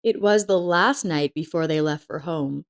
It was the last night before they left for home.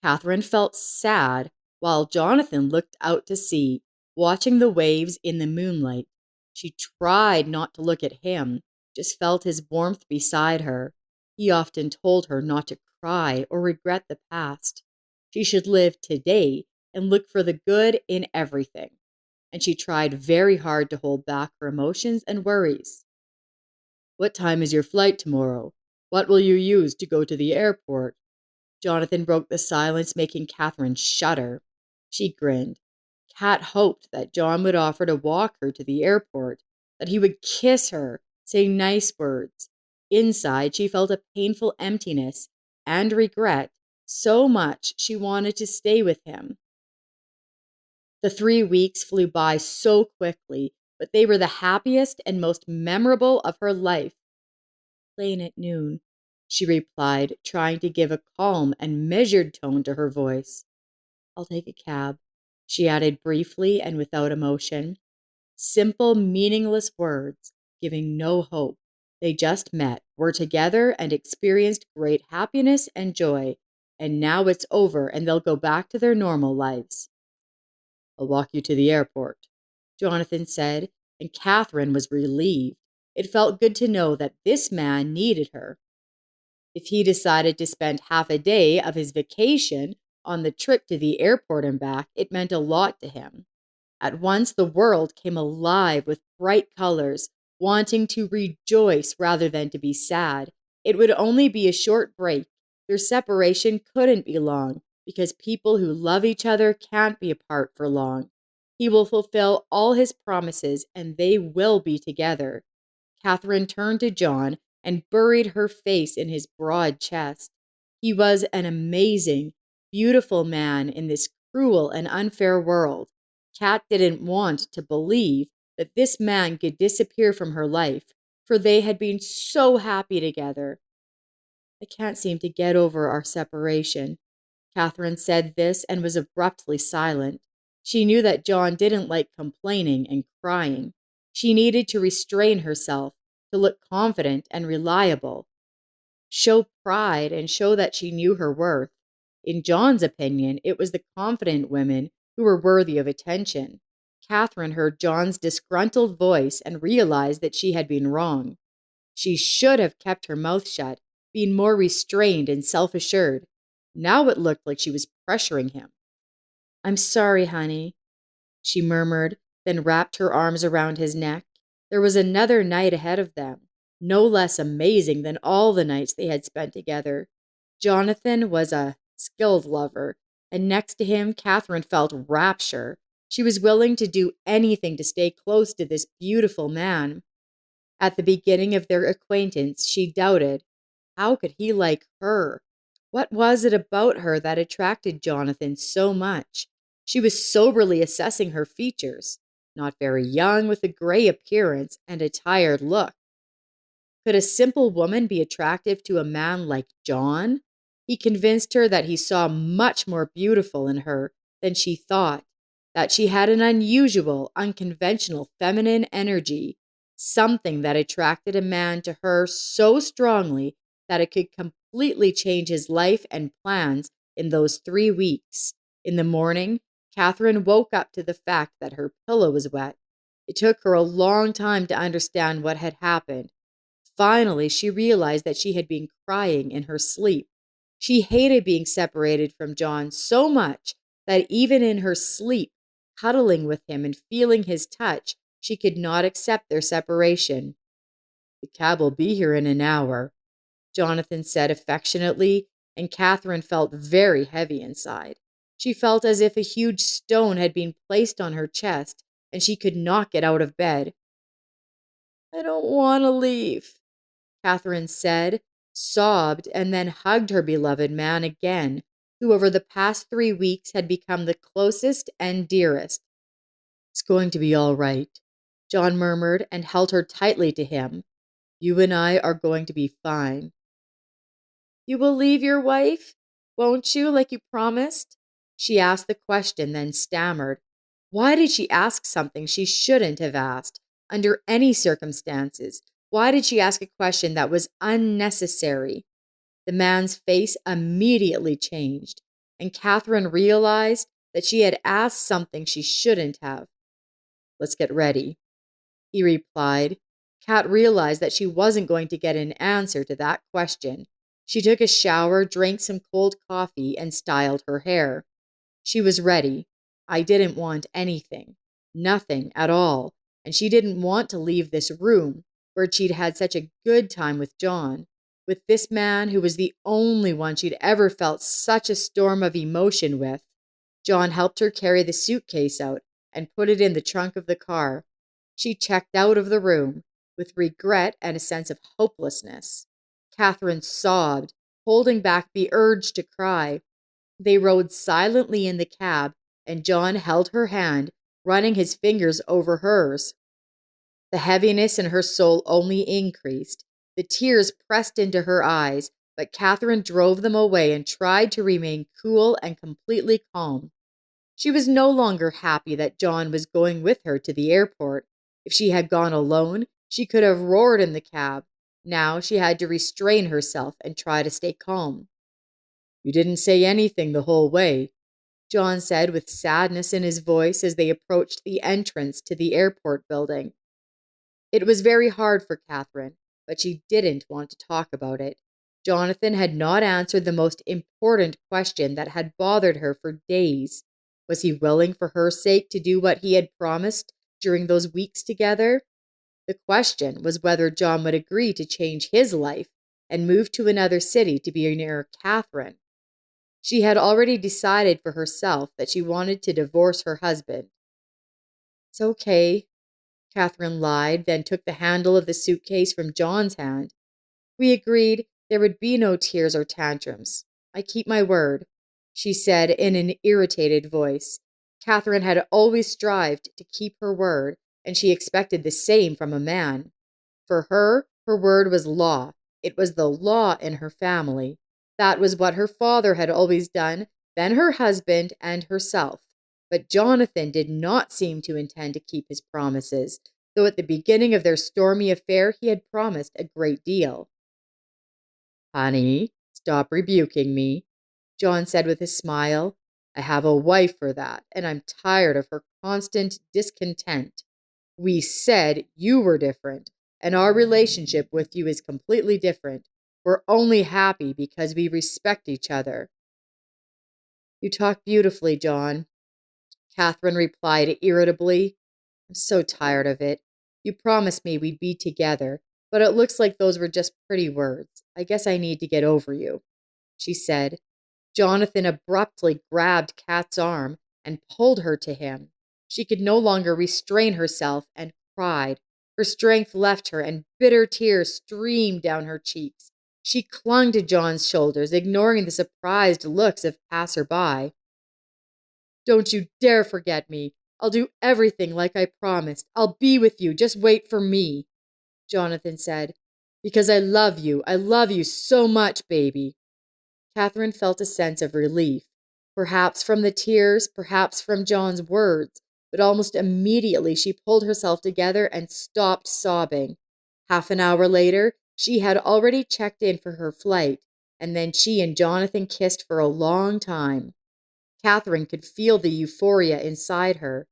Catherine felt sad while Jonathan looked out to sea, watching the waves in the moonlight. She tried not to look at him, just felt his warmth beside her. He often told her not to cry or regret the past. She should live today and look for the good in everything. And she tried very hard to hold back her emotions and worries. What time is your flight tomorrow? What will you use to go to the airport? Jonathan broke the silence, making Catherine shudder. She grinned. Kat hoped that John would offer to walk her to the airport, that he would kiss her, say nice words. Inside, she felt a painful emptiness and regret, so much she wanted to stay with him. The 3 weeks flew by so quickly, but they were the happiest and most memorable of her life. Plane at noon, she replied, trying to give a calm and measured tone to her voice. I'll take a cab, she added briefly and without emotion. Simple, meaningless words, giving no hope. They just met, were together, and experienced great happiness and joy. And now it's over, and they'll go back to their normal lives. I'll walk you to the airport, Jonathan said, and Catherine was relieved. It felt good to know that this man needed her. If he decided to spend half a day of his vacation on the trip to the airport and back, it meant a lot to him. At once, the world came alive with bright colors, wanting to rejoice rather than to be sad. It would only be a short break. Their separation couldn't be long, because people who love each other can't be apart for long. He will fulfill all his promises, and they will be together. Catherine turned to John and buried her face in his broad chest. He was an amazing, beautiful man in this cruel and unfair world. Kat didn't want to believe that this man could disappear from her life, for they had been so happy together. I can't seem to get over our separation. Catherine said this and was abruptly silent. She knew that John didn't like complaining and crying. She needed to restrain herself, to look confident and reliable, show pride and show that she knew her worth. In John's opinion, it was the confident women who were worthy of attention. Catherine heard John's disgruntled voice and realized that she had been wrong. She should have kept her mouth shut, been more restrained and self assured. Now it looked like she was pressuring him. I'm sorry, honey, she murmured, then wrapped her arms around his neck. There was another night ahead of them, no less amazing than all the nights they had spent together. Jonathan was a skilled lover, and next to him, Catherine felt rapture. She was willing to do anything to stay close to this beautiful man. At the beginning of their acquaintance, she doubted. How could he like her? What was it about her that attracted Jonathan so much? She was soberly assessing her features. Not very young, with a gray appearance and a tired look. Could a simple woman be attractive to a man like John? He convinced her that he saw much more beautiful in her than she thought, that she had an unusual, unconventional feminine energy, something that attracted a man to her so strongly that it could completely change his life and plans in those 3 weeks. In the morning, Catherine woke up to the fact that her pillow was wet. It took her a long time to understand what had happened. Finally, she realized that she had been crying in her sleep. She hated being separated from John so much that even in her sleep, cuddling with him and feeling his touch, she could not accept their separation. The cab will be here in an hour, Jonathan said affectionately, and Catherine felt very heavy inside. She felt as if a huge stone had been placed on her chest, and she could not get out of bed. I don't want to leave, Catherine said, sobbed, and then hugged her beloved man again, who over the past 3 weeks had become the closest and dearest. It's going to be all right, John murmured and held her tightly to him. You and I are going to be fine. You will leave your wife, won't you, like you promised? She asked the question, then stammered. Why did she ask something she shouldn't have asked, under any circumstances? Why did she ask a question that was unnecessary? The man's face immediately changed, and Catherine realized that she had asked something she shouldn't have. "Let's get ready," he replied. Kat realized that she wasn't going to get an answer to that question. She took a shower, drank some cold coffee, and styled her hair. She was ready. I didn't want anything. Nothing at all. And she didn't want to leave this room where she'd had such a good time with John, with this man who was the only one she'd ever felt such a storm of emotion with. John helped her carry the suitcase out and put it in the trunk of the car. She checked out of the room with regret and a sense of hopelessness. Catherine sobbed, holding back the urge to cry. They rode silently in the cab, and John held her hand, running his fingers over hers. The heaviness in her soul only increased. The tears pressed into her eyes, but Catherine drove them away and tried to remain cool and completely calm. She was no longer happy that John was going with her to the airport. If she had gone alone, she could have roared in the cab. Now she had to restrain herself and try to stay calm. "You didn't say anything the whole way," John said with sadness in his voice as they approached the entrance to the airport building. It was very hard for Catherine, but she didn't want to talk about it. Jonathan had not answered the most important question that had bothered her for days. Was he willing for her sake to do what he had promised during those weeks together? The question was whether John would agree to change his life and move to another city to be near Catherine. She had already decided for herself that she wanted to divorce her husband. "It's okay," Catherine lied, then took the handle of the suitcase from John's hand. "We agreed there would be no tears or tantrums. I keep my word," she said in an irritated voice. Catherine had always strived to keep her word, and she expected the same from a man. For her word was law. It was the law in her family. That was what her father had always done, then her husband and herself. But Jonathan did not seem to intend to keep his promises, though at the beginning of their stormy affair he had promised a great deal. "Honey, stop rebuking me," John said with a smile. "I have a wife for that, and I'm tired of her constant discontent. We said you were different, and our relationship with you is completely different. We're only happy because we respect each other." "You talk beautifully, John," Catherine replied irritably. "I'm so tired of it. You promised me we'd be together, but it looks like those were just pretty words. I guess I need to get over you," she said. Jonathan abruptly grabbed Kat's arm and pulled her to him. She could no longer restrain herself and cried. Her strength left her, and bitter tears streamed down her cheeks. She clung to John's shoulders, ignoring the surprised looks of passer-by. "Don't you dare forget me. I'll do everything like I promised. I'll be with you. Just wait for me," Jonathan said. "Because I love you. I love you so much, baby." Catherine felt a sense of relief, perhaps from the tears, perhaps from John's words, but almost immediately she pulled herself together and stopped sobbing. Half an hour later, she had already checked in for her flight, and then she and Jonathan kissed for a long time. Catherine could feel the euphoria inside her.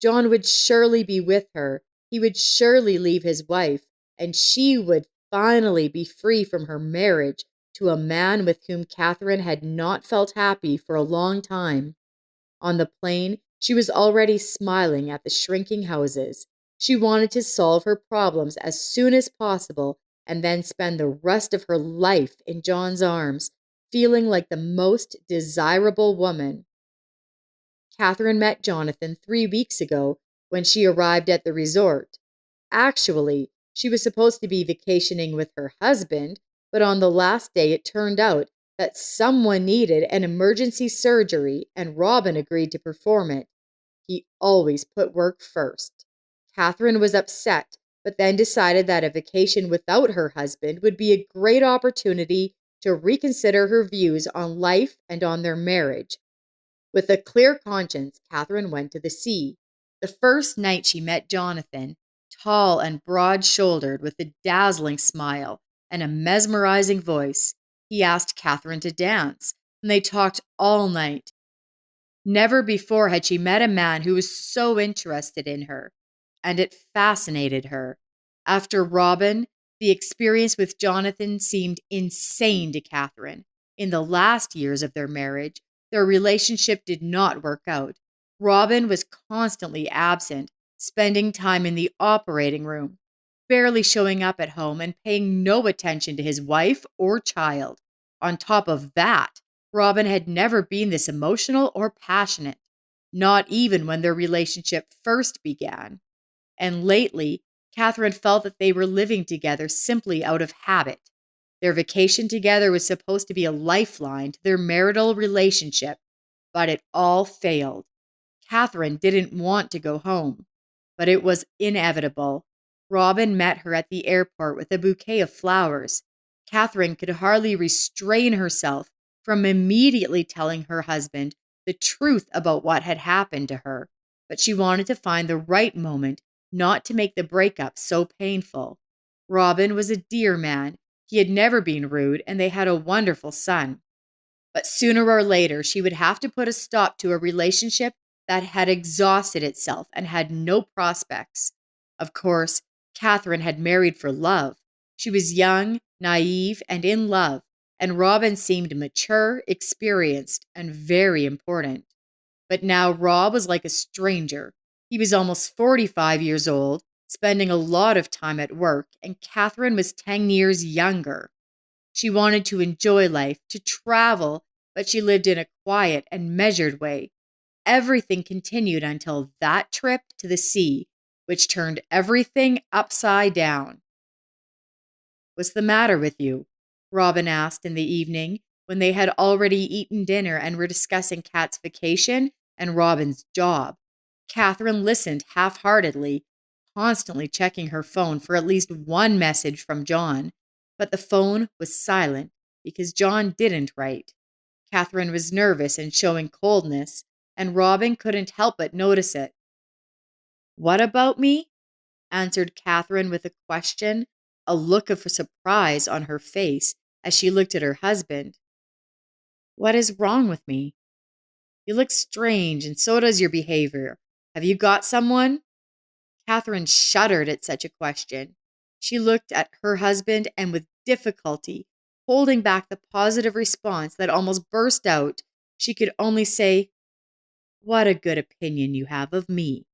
John would surely be with her. He would surely leave his wife, and she would finally be free from her marriage to a man with whom Catherine had not felt happy for a long time. On the plane, she was already smiling at the shrinking houses. She wanted to solve her problems as soon as possible and then spend the rest of her life in John's arms, feeling like the most desirable woman. Catherine met Jonathan 3 weeks ago when she arrived at the resort. Actually, she was supposed to be vacationing with her husband, but on the last day it turned out that someone needed an emergency surgery and Robin agreed to perform it. He always put work first. Catherine was upset, but then decided that a vacation without her husband would be a great opportunity to reconsider her views on life and on their marriage. With a clear conscience, Catherine went to the sea. The first night she met Jonathan, tall and broad-shouldered with a dazzling smile and a mesmerizing voice, He asked Catherine to dance, and they talked all night. Never before had she met a man who was so interested in her, and it fascinated her. After Robin, the experience with Jonathan seemed insane to Catherine. In the last years of their marriage, their relationship did not work out. Robin was constantly absent, spending time in the operating room, barely showing up at home, and paying no attention to his wife or child. On top of that, Robin had never been this emotional or passionate, not even when their relationship first began. And lately, Catherine felt that they were living together simply out of habit. Their vacation together was supposed to be a lifeline to their marital relationship, but it all failed. Catherine didn't want to go home, but it was inevitable. Robin met her at the airport with a bouquet of flowers. Catherine could hardly restrain herself from immediately telling her husband the truth about what had happened to her, but she wanted to find the right moment not to make the breakup so painful. Robin was a dear man. He had never been rude, and they had a wonderful son. But sooner or later, she would have to put a stop to a relationship that had exhausted itself and had no prospects. Of course, Catherine had married for love. She was young, naive, and in love, and Robin seemed mature, experienced, and very important. But now Rob was like a stranger. He was almost 45 years old, spending a lot of time at work, and Catherine was 10 years younger. She wanted to enjoy life, to travel, but she lived in a quiet and measured way. Everything continued until that trip to the sea, which turned everything upside down. "What's the matter with you?" Robin asked in the evening, when they had already eaten dinner and were discussing Kat's vacation and Robin's job. Catherine listened half heartedly, constantly checking her phone for at least one message from John. But the phone was silent because John didn't write. Catherine was nervous and showing coldness, and Robin couldn't help but notice it. "What about me?" answered Catherine with a question, a look of surprise on her face as she looked at her husband. "What is wrong with me? You look strange, and so does your behavior. Have you got someone?" Catherine shuddered at such a question. She looked at her husband and with difficulty, holding back the positive response that almost burst out, she could only say, "What a good opinion you have of me."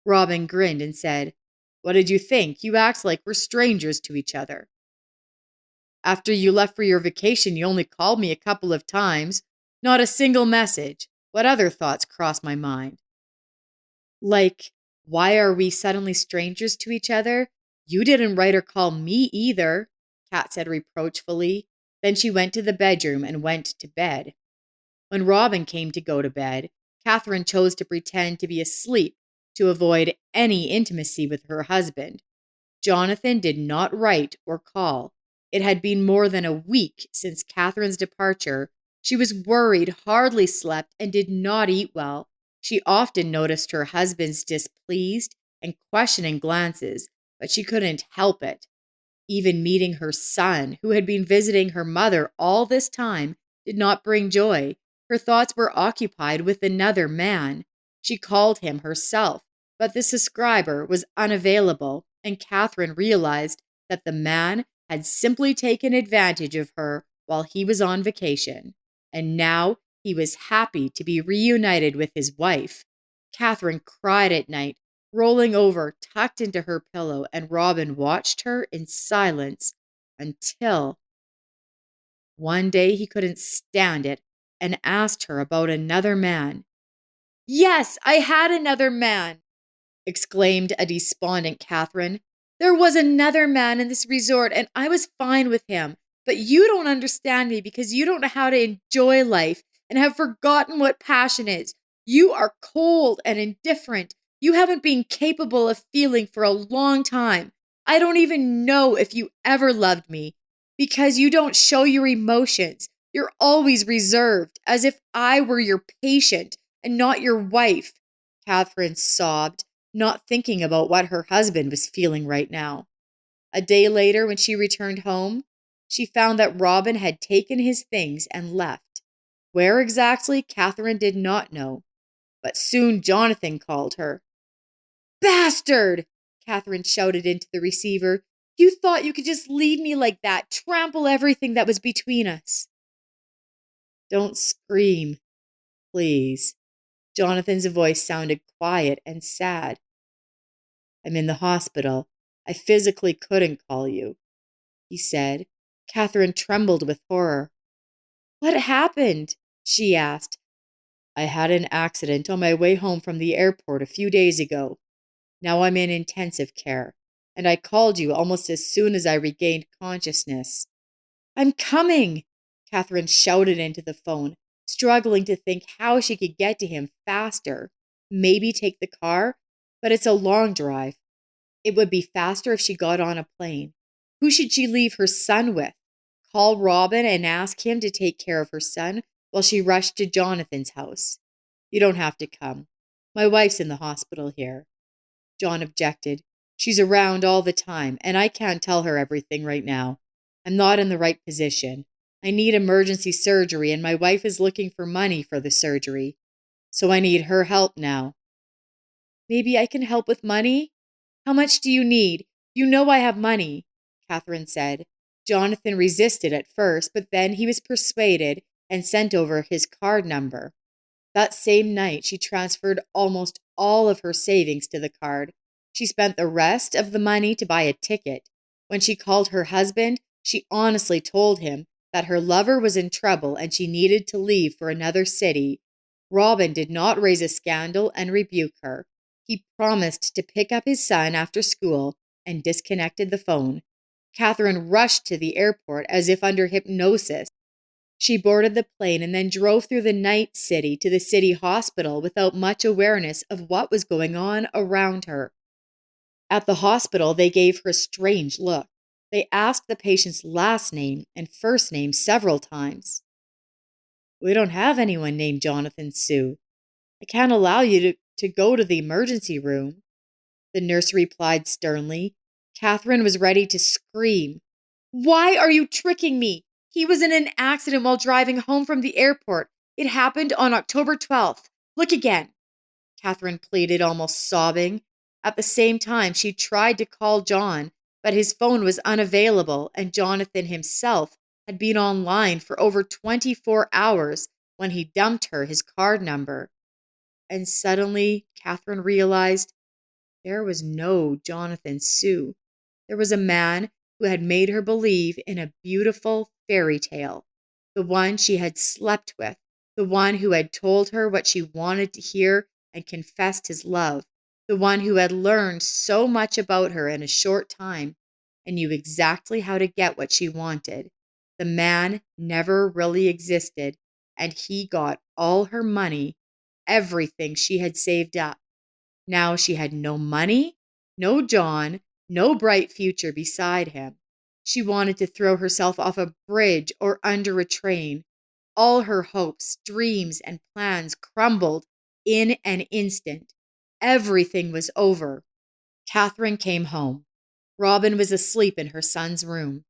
Robin grinned and said, "What did you think? You act like we're strangers to each other. After you left for your vacation, you only called me a couple of times. Not a single message. What other thoughts crossed my mind?" Like, why are we suddenly strangers to each other? You didn't write or call me either, Kat said reproachfully. Then she went to the bedroom and went to bed. When Robin came to go to bed, Catherine chose to pretend to be asleep to avoid any intimacy with her husband. Jonathan did not write or call. It had been more than a week since Catherine's departure. She was worried, hardly slept, and did not eat well. She often noticed her husband's displeased and questioning glances, but she couldn't help it. Even meeting her son, who had been visiting her mother all this time, did not bring joy. Her thoughts were occupied with another man. She called him herself, but the subscriber was unavailable, and Catherine realized that the man had simply taken advantage of her while he was on vacation, and now he was happy to be reunited with his wife. Catherine cried at night, rolling over, tucked into her pillow, and Robin watched her in silence until one day he couldn't stand it and asked her about another man. "Yes, I had another man," exclaimed a despondent Catherine. "There was another man in this resort, and I was fine with him. But you don't understand me because you don't know how to enjoy life and have forgotten what passion is. You are cold and indifferent. You haven't been capable of feeling for a long time. I don't even know if you ever loved me because you don't show your emotions. You're always reserved, as if I were your patient and not your wife." Catherine sobbed, not thinking about what her husband was feeling right now. A day later, when she returned home, She found that Robin had taken his things and left. Where exactly, Catherine did not know. But soon Jonathan called her. "Bastard!" Catherine shouted into the receiver. "You thought you could just leave me like that, trample everything that was between us." "Don't scream, please." Jonathan's voice sounded quiet and sad. "I'm in the hospital. I physically couldn't call you," he said. Catherine trembled with horror. "What happened?" she asked. "I had an accident on my way home from the airport a few days ago. Now I'm in intensive care, and I called you almost as soon as I regained consciousness." "I'm coming!" Catherine shouted into the phone, struggling to think how she could get to him faster. Maybe take the car, but it's a long drive. It would be faster if she got on a plane. Who should she leave her son with? Call Robin and ask him to take care of her son while she rushed to Jonathan's house. "You don't have to come. My wife's in the hospital here." John objected. "She's around all the time, and I can't tell her everything right now. I'm not in the right position. I need emergency surgery, and my wife is looking for money for the surgery. So I need her help now." "Maybe I can help with money? How much do you need? You know I have money," Catherine said. Jonathan resisted at first, but then he was persuaded and sent over his card number. That same night, she transferred almost all of her savings to the card. She spent the rest of the money to buy a ticket. When she called her husband, she honestly told him that her lover was in trouble and she needed to leave for another city. Robin did not raise a scandal and rebuke her. He promised to pick up his son after school and disconnected the phone. Catherine rushed to the airport as if under hypnosis. She boarded the plane and then drove through the night city to the city hospital without much awareness of what was going on around her. At the hospital, they gave her a strange look. They asked the patient's last name and first name several times. "We don't have anyone named Jonathan, Sue. I can't allow you to go to the emergency room," the nurse replied sternly. Catherine was ready to scream. "Why are you tricking me? He was in an accident while driving home from the airport. It happened on October 12th. Look again," Catherine pleaded, almost sobbing. At the same time, she tried to call John, but his phone was unavailable, and Jonathan himself had been online for over 24 hours when he dumped her his card number. And suddenly, Catherine realized there was no Jonathan Sue. There was a man who had made her believe in a beautiful fairy tale, the one she had slept with, the one who had told her what she wanted to hear and confessed his love, the one who had learned so much about her in a short time and knew exactly how to get what she wanted. The man never really existed, and he got all her money, everything she had saved up. Now she had no money, no John, no bright future beside him. She wanted to throw herself off a bridge or under a train. All her hopes, dreams, and plans crumbled in an instant. Everything was over. Catherine came home. Robin was asleep in her son's room.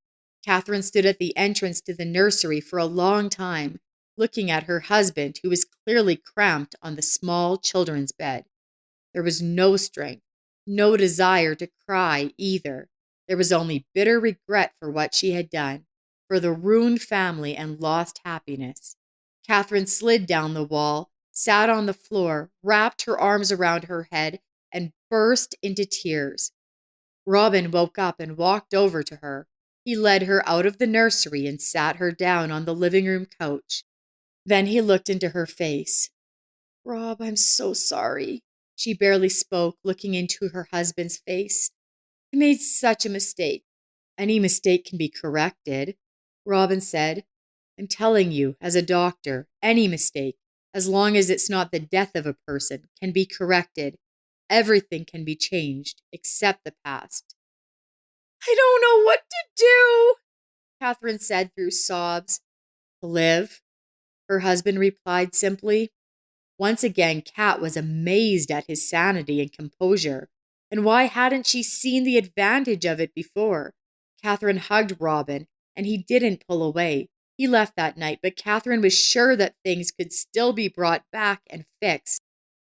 Catherine stood at the entrance to the nursery for a long time, looking at her husband, who was clearly cramped on the small children's bed. There was no strength, no desire to cry either. There was only bitter regret for what she had done, for the ruined family and lost happiness. Catherine slid down the wall, sat on the floor, wrapped her arms around her head, and burst into tears. Robin woke up and walked over to her. He led her out of the nursery and sat her down on the living room couch. Then he looked into her face. "Rob, I'm so sorry." She barely spoke, looking into her husband's face. "I made such a mistake." "Any mistake can be corrected," Robin said. "I'm telling you, as a doctor, any mistake, as long as it's not the death of a person, can be corrected. Everything can be changed, except the past." "I don't know what to do," Catherine said through sobs. "To live," her husband replied simply. Once again, Kat was amazed at his sanity and composure. And why hadn't she seen the advantage of it before? Catherine hugged Robin, and he didn't pull away. He left that night, but Catherine was sure that things could still be brought back and fixed.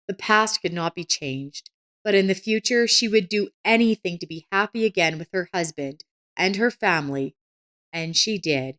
The past could not be changed, but in the future, she would do anything to be happy again with her husband and her family, and she did.